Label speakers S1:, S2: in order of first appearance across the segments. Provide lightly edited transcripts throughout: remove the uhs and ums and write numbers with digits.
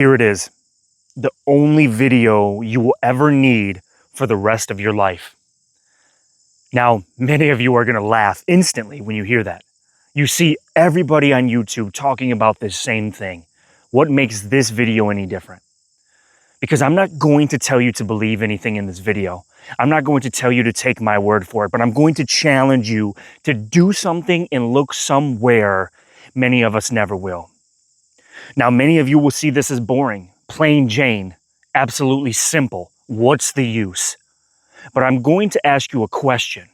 S1: Here it is, the only video you will ever need for the rest of your life. Now, many of you are going to laugh instantly when you hear that. You see everybody on YouTube talking about this same thing. What makes this video any different? Because I'm not going to tell you to believe anything in this video. I'm not going to tell you to take my word for it, but I'm going to challenge you to do something and look somewhere many of us never will. Now, many of you will see this as boring, plain Jane, absolutely simple. What's the use? But I'm going to ask you a question.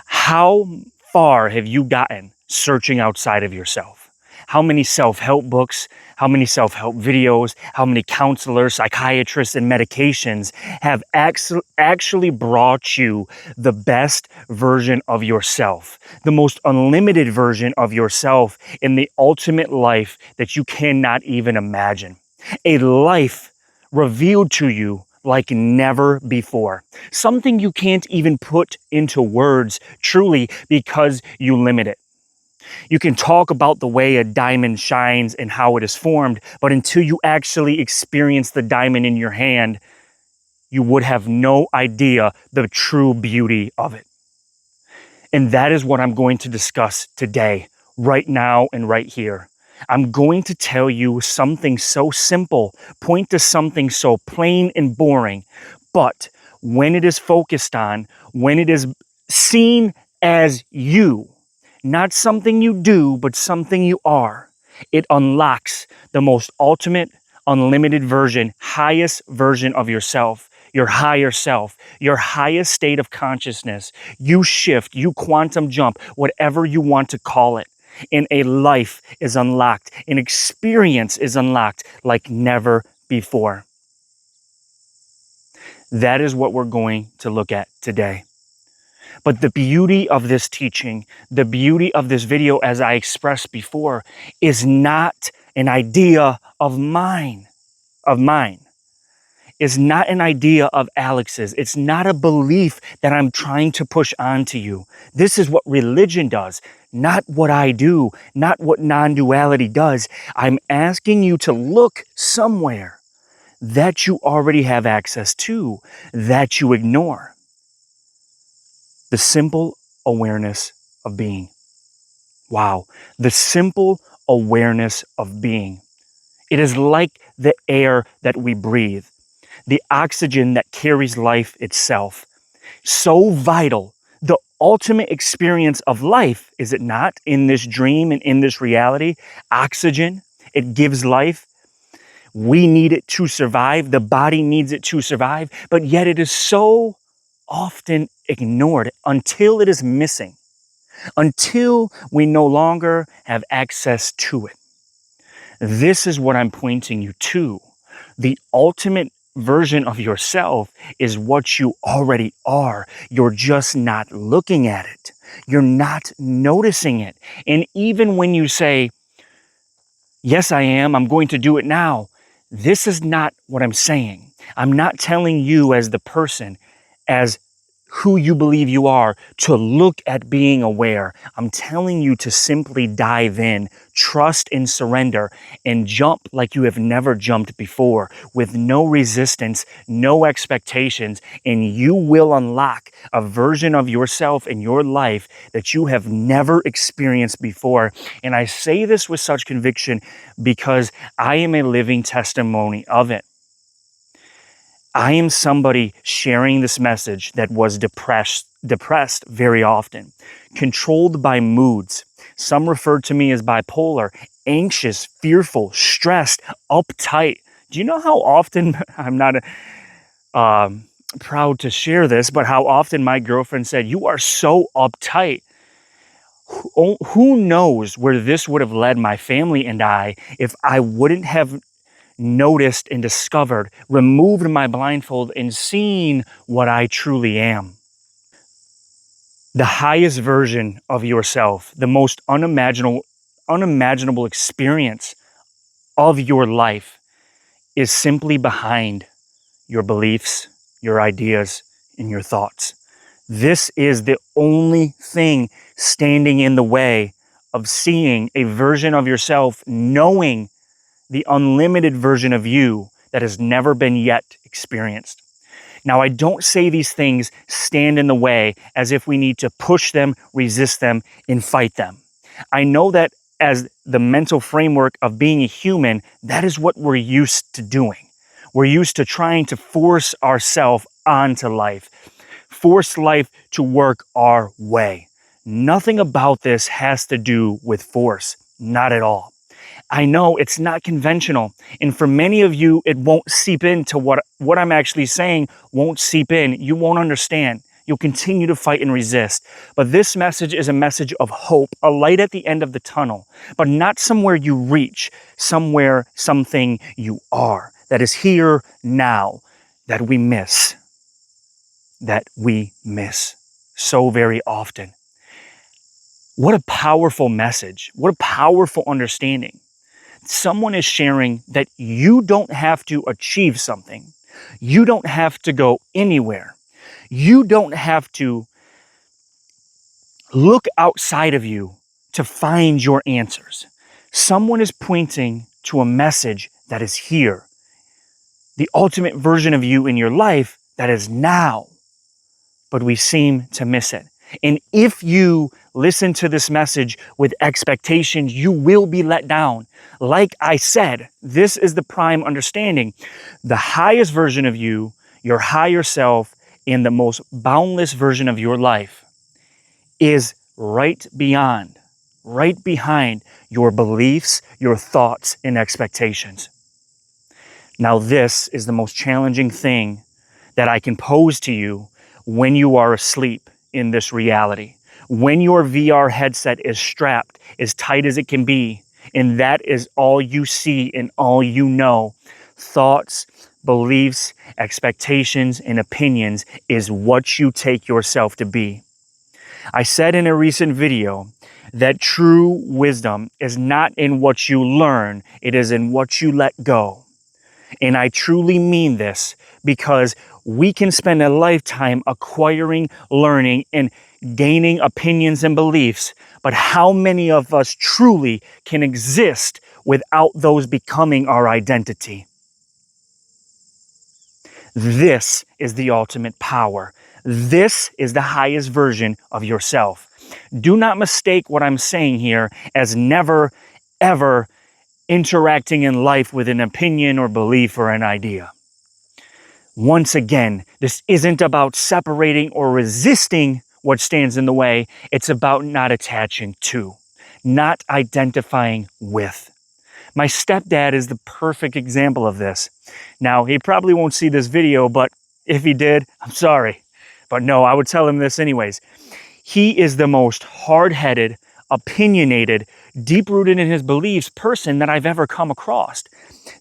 S1: How far have you gotten searching outside of yourself? How many self-help books, how many self-help videos, how many counselors, psychiatrists, and medications have actually brought you the best version of yourself, the most unlimited version of yourself in the ultimate life that you cannot even imagine? A life revealed to you like never before. Something you can't even put into words truly because you limit it. You can talk about the way a diamond shines and how it is formed, but until you actually experience the diamond in your hand, you would have no idea the true beauty of it. And that is what I'm going to discuss today, right now and right here. I'm going to tell you something so simple, point to something so plain and boring, but when it is focused on, when it is seen as you, not something you do, but something you are, it unlocks the most ultimate, unlimited version, highest version of yourself, your higher self, your highest state of consciousness. You shift, you quantum jump, whatever you want to call it. And a life is unlocked, an experience is unlocked like never before. That is what we're going to look at today. But the beauty of this teaching, the beauty of this video, as I expressed before, is not an idea of mine, is not an idea of Alex's. It's not a belief that I'm trying to push onto you. This is what religion does, not what I do, not what non-duality does. I'm asking you to look somewhere that you already have access to, that you ignore. The simple awareness of being. Wow, the simple awareness of being. It is like the air that we breathe, the oxygen that carries life itself. So vital, the ultimate experience of life, is it not, in this dream and in this reality? Oxygen, it gives life. We need it to survive. The body needs it to survive, but yet it is so often ignored until it is missing, until we no longer have access to it. This is what I'm pointing you to. The ultimate version of yourself is what you already are. You're just not looking at it. You're not noticing it. And even when you say, yes, I am, I'm going to do it now, this is not what I'm saying. I'm not telling you as the person, as who you believe you are, to look at being aware. I'm telling you to simply dive in, trust and surrender, and jump like you have never jumped before, with no resistance, no expectations, and you will unlock a version of yourself in your life that you have never experienced before. And I say this with such conviction because I am a living testimony of it. I am somebody sharing this message that was depressed very often, controlled by moods. Some refer to me as bipolar, anxious, fearful, stressed, uptight. Do you know how often, I'm not proud to share this, but how often my girlfriend said, "You are so uptight." Who knows where this would have led my family and I if I wouldn't have noticed and discovered, removed my blindfold, and seen what I truly am. The highest version of yourself, the most unimaginable experience of your life is simply behind your beliefs, your ideas, and your thoughts. This is the only thing standing in the way of seeing a version of yourself, knowing the unlimited version of you that has never been yet experienced. Now, I don't say these things stand in the way as if we need to push them, resist them, and fight them. I know that as the mental framework of being a human, that is what we're used to doing. We're used to trying to force ourselves onto life, force life to work our way. Nothing about this has to do with force, not at all. I know it's not conventional, and for many of you, it won't seep into what I'm actually saying won't seep in. You won't understand. You'll continue to fight and resist. But this message is a message of hope, a light at the end of the tunnel, but not somewhere you reach, somewhere, something you are, that is here now, that we miss so very often. What a powerful message. What a powerful understanding. Someone is sharing that you don't have to achieve something. You don't have to go anywhere. You don't have to look outside of you to find your answers. Someone is pointing to a message that is here. The ultimate version of you in your life that is now. But we seem to miss it. And if you listen to this message with expectations, you will be let down. Like I said, this is the prime understanding. The highest version of you, your higher self, and the most boundless version of your life is right behind your beliefs, your thoughts, and expectations. Now, this is the most challenging thing that I can pose to you when you are asleep in this reality. When your VR headset is strapped as tight as it can be, and that is all you see and all you know, thoughts, beliefs, expectations, and opinions is what you take yourself to be. I said in a recent video that true wisdom is not in what you learn, it is in what you let go. And I truly mean this because we can spend a lifetime acquiring, learning, and gaining opinions and beliefs, but how many of us truly can exist without those becoming our identity? This is the ultimate power. This is the highest version of yourself. Do not mistake what I'm saying here as never, ever interacting in life with an opinion or belief or an idea. Once again, this isn't about separating or resisting what stands in the way. It's about not attaching to, not identifying with. My stepdad is the perfect example of this. Now, he probably won't see this video, but if he did, I'm sorry. But no, I would tell him this anyways. He is the most hard-headed, opinionated, deep-rooted in his beliefs person that I've ever come across.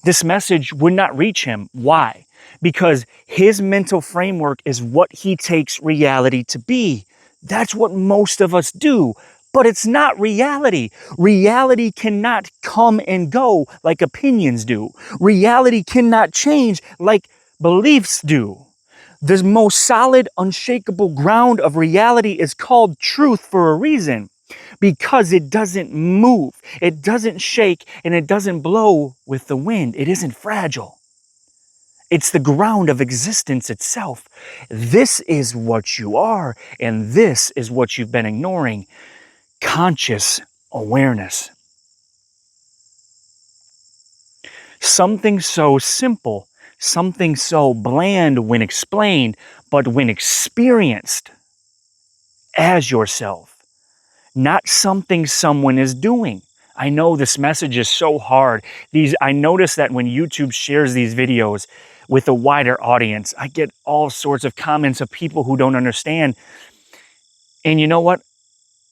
S1: This message would not reach him. Why? Because his mental framework is what he takes reality to be. That's what most of us do. But it's not reality. Reality cannot come and go like opinions do. Reality cannot change like beliefs do. The most solid, unshakable ground of reality is called truth for a reason. Because it doesn't move, it doesn't shake, and it doesn't blow with the wind. It isn't fragile. It's the ground of existence itself. This is what you are, and this is what you've been ignoring. Conscious awareness. Something so simple, something so bland when explained, but when experienced as yourself. Not something someone is doing. I know this message is so hard. I notice that when YouTube shares these videos with a wider audience, I get all sorts of comments of people who don't understand. And you know what?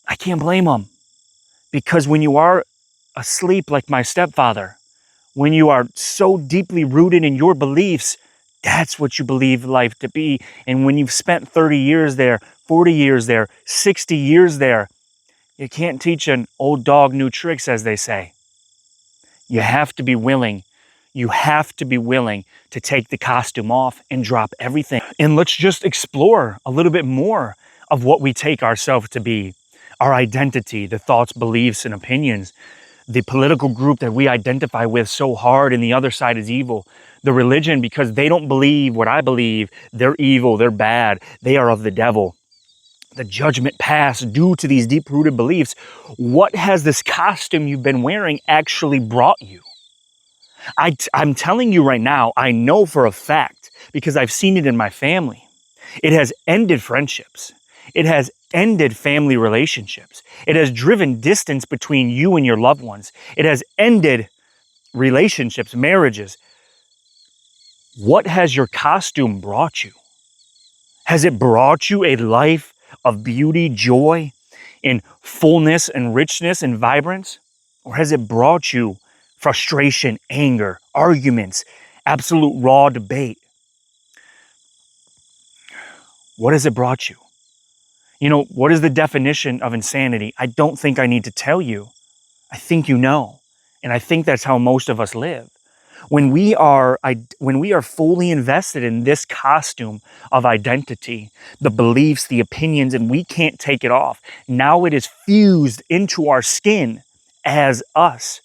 S1: I can't blame them. Because when you are asleep like my stepfather, when you are so deeply rooted in your beliefs, that's what you believe life to be. And when you've spent 30 years there, 40 years there, 60 years there, you can't teach an old dog new tricks, as they say. You have to be willing. You have to be willing to take the costume off and drop everything. And let's just explore a little bit more of what we take ourselves to be, our identity, the thoughts, beliefs, and opinions. The political group that we identify with so hard, and the other side is evil. The religion, because they don't believe what I believe, they're evil, they're bad, they are of the devil. The judgment passed due to these deep-rooted beliefs. What has this costume you've been wearing actually brought you? I'm telling you right now, I know for a fact, because I've seen it in my family. It has ended friendships. It has ended family relationships. It has driven distance between you and your loved ones. It has ended relationships, marriages. What has your costume brought you? Has it brought you a life of beauty, joy, in fullness and richness and vibrance? Or has it brought you frustration, anger, arguments, absolute raw debate? What has it brought you? You know, what is the definition of insanity? I don't think I need to tell you. I think you know. And I think that's how most of us live. When we are fully invested in this costume of identity, the beliefs, the opinions, and we can't take it off. Now it is fused into our skin as us.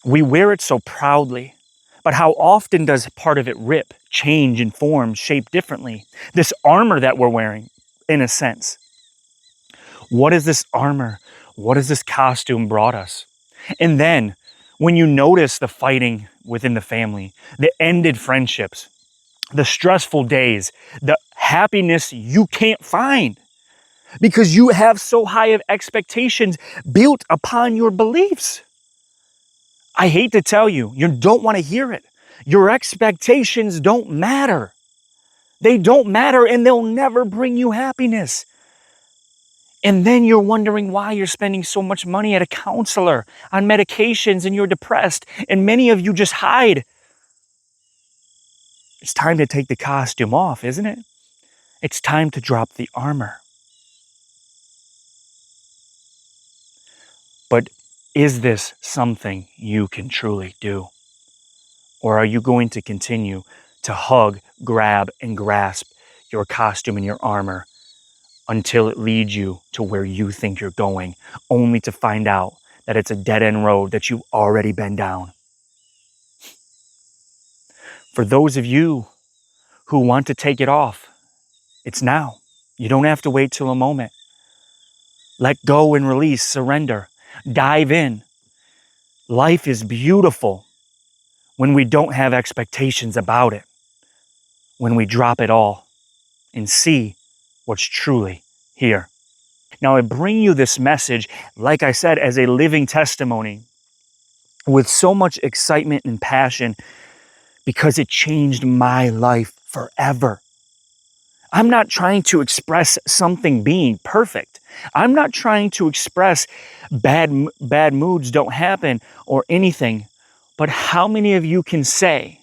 S1: We wear it so proudly. But how often does part of it rip, change in form, shape differently? This armor that we're wearing, in a sense. What is this armor? What has this costume brought us? And then, when you notice the fighting within the family, the ended friendships, the stressful days, the happiness you can't find because you have so high of expectations built upon your beliefs. I hate to tell you, you don't want to hear it. Your expectations don't matter. They don't matter, and they'll never bring you happiness. And then you're wondering why you're spending so much money at a counselor, on medications, and you're depressed. And many of you just hide. It's time to take the costume off, isn't it? It's time to drop the armor. But is this something you can truly do? Or are you going to continue to hug, grab, and grasp your costume and your armor until it leads you to where you think you're going, only to find out that it's a dead-end road that you've already been down? For those of you who want to take it off, it's now. You don't have to wait till a moment. Let go and release, surrender, dive in. Life is beautiful when we don't have expectations about it, when we drop it all and see what's truly here. Now, I bring you this message, like I said, as a living testimony with so much excitement and passion because it changed my life forever. I'm not trying to express something being perfect. I'm not trying to express bad moods don't happen or anything. But how many of you can say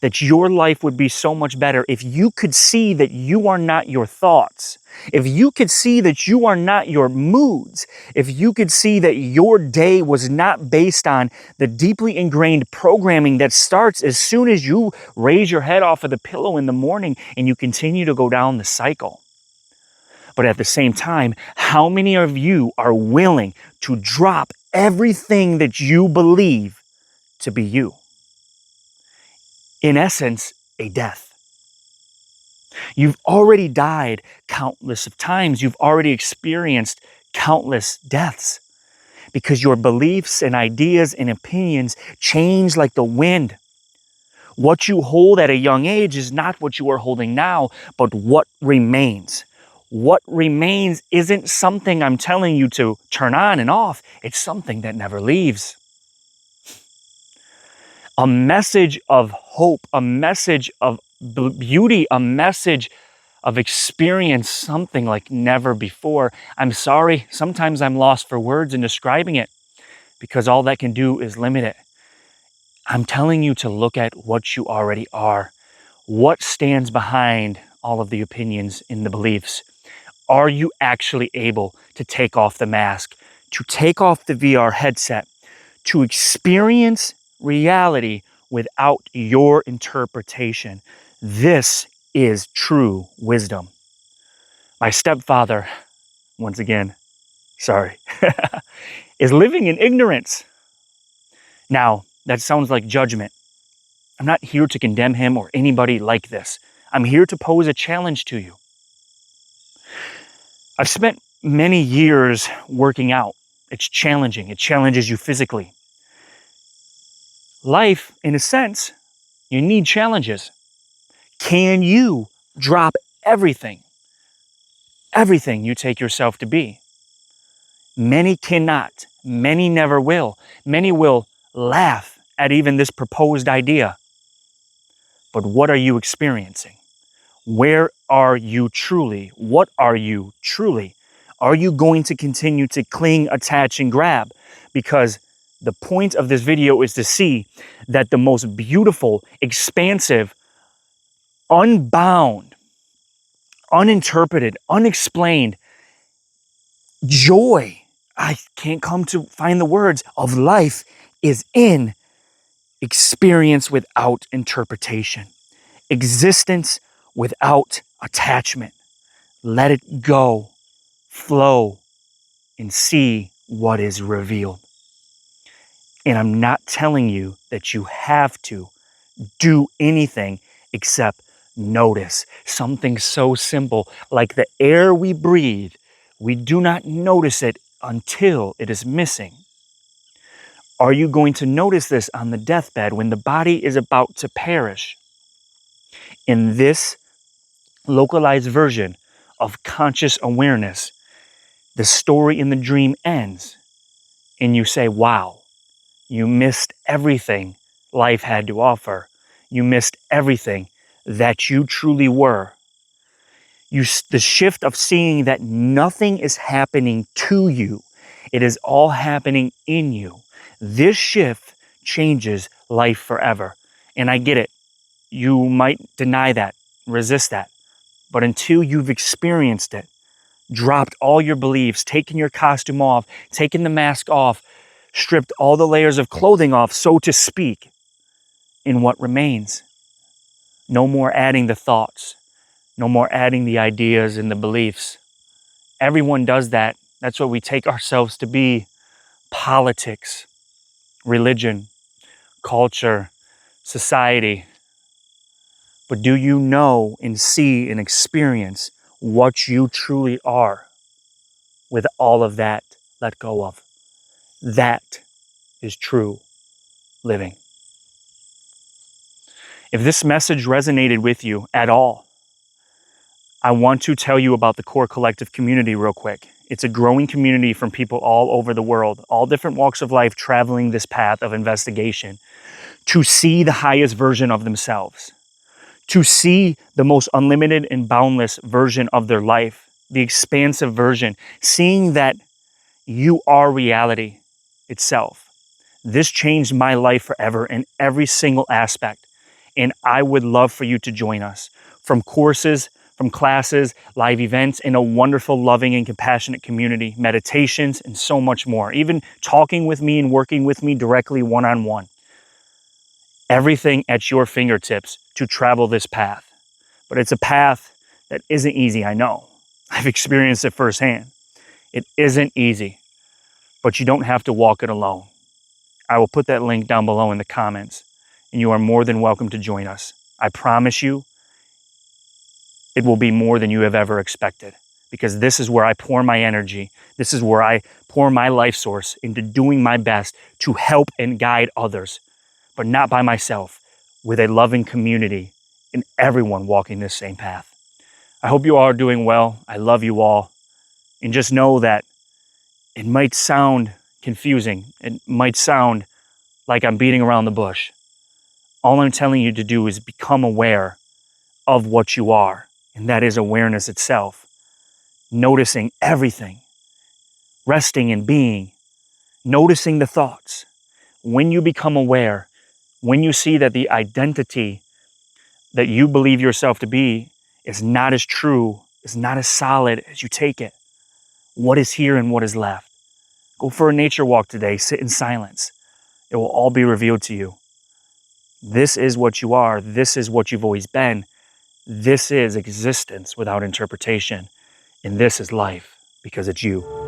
S1: that your life would be so much better if you could see that you are not your thoughts, if you could see that you are not your moods, if you could see that your day was not based on the deeply ingrained programming that starts as soon as you raise your head off of the pillow in the morning and you continue to go down the cycle? But at the same time, how many of you are willing to drop everything that you believe to be you? In essence, a death. You've already died countless of times. You've already experienced countless deaths because your beliefs and ideas and opinions change like the wind. What you hold at a young age is not what you are holding now, but what remains. What remains isn't something I'm telling you to turn on and off. It's something that never leaves. A message of hope, a message of beauty, a message of experience, something like never before. I'm sorry, sometimes I'm lost for words in describing it because all that can do is limit it. I'm telling you to look at what you already are. What stands behind all of the opinions and the beliefs? Are you actually able to take off the mask, to take off the VR headset, to experience reality without your interpretation? This is true wisdom. My stepfather, once again, sorry, is living in ignorance. Now, that sounds like judgment. I'm not here to condemn him or anybody like this. I'm here to pose a challenge to you. I've spent many years working out. It's challenging. It challenges you physically. Life, in a sense, you need challenges. Can you drop everything you take yourself to be? Many cannot. Many never will. Many will laugh at even this proposed idea. But what are you experiencing? Where are you truly? What are you truly? Are you going to continue to cling, attach, and grab? Because the point of this video is to see that the most beautiful, expansive, unbound, uninterpreted, unexplained joy, I can't come to find the words, of life is in experience without interpretation, existence without attachment. Let it go, flow, and see what is revealed. And I'm not telling you that you have to do anything except notice something so simple like the air we breathe. We do not notice it until it is missing. Are you going to notice this on the deathbed when the body is about to perish? In this localized version of conscious awareness, the story in the dream ends and you say, wow, you missed everything life had to offer. You missed everything that you truly were. The shift of seeing that nothing is happening to you. It is all happening in you. This shift changes life forever. And I get it. You might deny that, resist that. But until you've experienced it, dropped all your beliefs, taken your costume off, taken the mask off, stripped all the layers of clothing off, so to speak, in what remains. No more adding the thoughts. No more adding the ideas and the beliefs. Everyone does that. That's what we take ourselves to be. Politics, religion, culture, society. But do you know and see and experience what you truly are with all of that let go of? That is true living. If this message resonated with you at all, I want to tell you about the Core Collective community real quick. It's a growing community from people all over the world, all different walks of life, traveling this path of investigation to see the highest version of themselves, to see the most unlimited and boundless version of their life, the expansive version, seeing that you are reality itself. This changed my life forever in every single aspect. And I would love for you to join us from courses, from classes, live events, in a wonderful, loving, and compassionate community, meditations, and so much more. Even talking with me and working with me directly one-on-one. Everything at your fingertips to travel this path. But it's a path that isn't easy, I know. I've experienced it firsthand. It isn't easy, but you don't have to walk it alone. I will put that link down below in the comments, and you are more than welcome to join us. I promise you, it will be more than you have ever expected, because this is where I pour my energy. This is where I pour my life source into doing my best to help and guide others, but not by myself, with a loving community and everyone walking this same path. I hope you all are doing well. I love you all. And just know that it might sound confusing. It might sound like I'm beating around the bush. All I'm telling you to do is become aware of what you are. And that is awareness itself. Noticing everything. Resting and being. Noticing the thoughts. When you become aware, when you see that the identity that you believe yourself to be is not as true, is not as solid as you take it, what is here and what is left? Go for a nature walk today. Sit in silence. It will all be revealed to you. This is what you are. This is what you've always been. This is existence without interpretation. And this is life because it's you.